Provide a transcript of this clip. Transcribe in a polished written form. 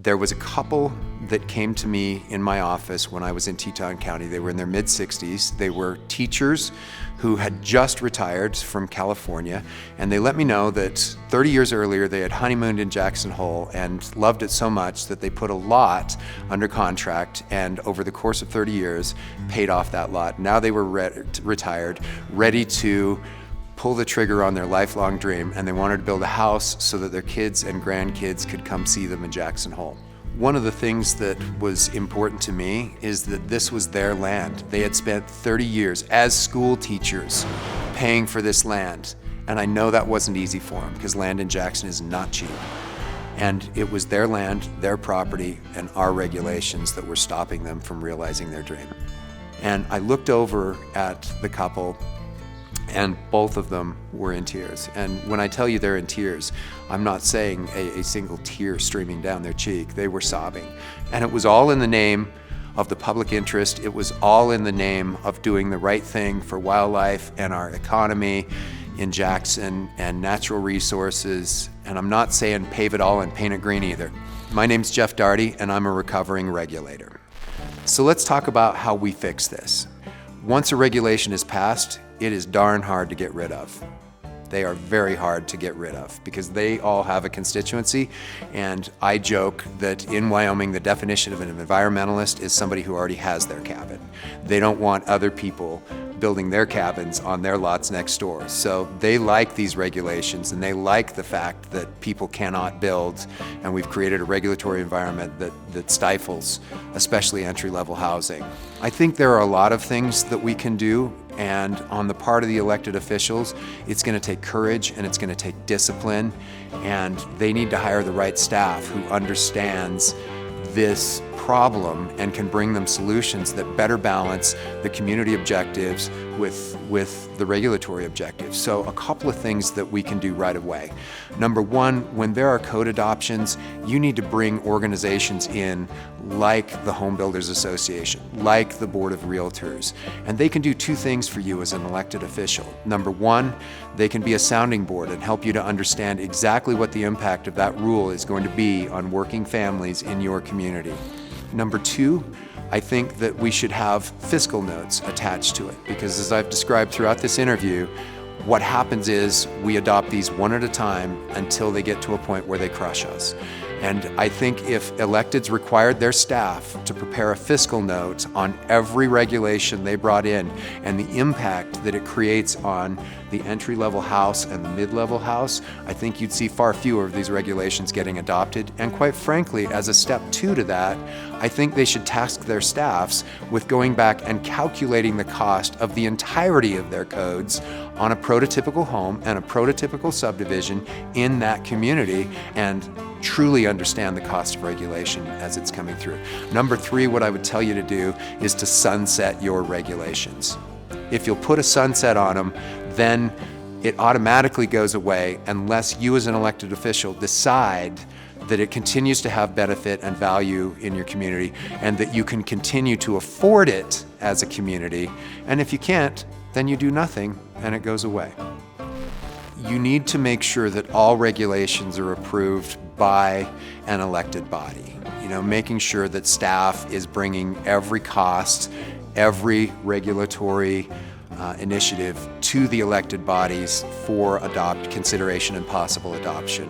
There was a couple that came to me in my office when I was in Teton County. They were in their mid-60s. They were teachers who had just retired from California, and they let me know that 30 years earlier they had honeymooned in Jackson Hole and loved it so much that they put a lot under contract, and over the course of 30 years paid off that lot. Now they were retired, ready to pull the trigger on their lifelong dream, and they wanted to build a house so that their kids and grandkids could come see them in Jackson Hole. One of the things that was important to me is that this was their land. They had spent 30 years as school teachers paying for this land, and I know that wasn't easy for them because land in Jackson is not cheap. And it was their land, their property, and our regulations that were stopping them from realizing their dream. And I looked over at the couple, and both of them were in tears. And when I tell you they're in tears, I'm not saying a single tear streaming down their cheek. They were sobbing. And it was all in the name of the public interest. It was all in the name of doing the right thing for wildlife and our economy in Jackson and natural resources. And I'm not saying pave it all and paint it green either. My name's Jeff Daugherty, and I'm a recovering regulator. So let's talk about how we fix this. Once a regulation is passed, it is darn hard to get rid of. They are very hard to get rid of because they all have a constituency, and I joke that in Wyoming the definition of an environmentalist is somebody who already has their cabin. They don't want other people building their cabins on their lots next door. So they like these regulations, and they like the fact that people cannot build, and we've created a regulatory environment that stifles, especially entry-level housing. I think there are a lot of things that we can do, and on the part of the elected officials, it's going to take courage and it's going to take discipline, and they need to hire the right staff who understands this problem and can bring them solutions that better balance the community objectives with the regulatory objectives. So a couple of things that we can do right away. Number one, when there are code adoptions, you need to bring organizations in like the Home Builders Association, like the Board of Realtors, and they can do two things for you as an elected official. Number one, they can be a sounding board and help you to understand exactly what the impact of that rule is going to be on working families in your community. Number two, I think that we should have fiscal notes attached to it, because as I've described throughout this interview, what happens is we adopt these one at a time until they get to a point where they crush us. And I think if electeds required their staff to prepare a fiscal note on every regulation they brought in and the impact that it creates on the entry-level house and the mid-level house, I think you'd see far fewer of these regulations getting adopted. And quite frankly, as a step two to that, I think they should task their staffs with going back and calculating the cost of the entirety of their codes on a prototypical home and a prototypical subdivision in that community, and truly understand the cost of regulation as it's coming through. Number three, what I would tell you to do is to sunset your regulations. If you'll put a sunset on them, then it automatically goes away unless you as an elected official decide that it continues to have benefit and value in your community and that you can continue to afford it as a community. And if you can't, then you do nothing and it goes away. You need to make sure that all regulations are approved by an elected body. Making sure that staff is bringing every cost, every regulatory initiative to the elected bodies for consideration and possible adoption.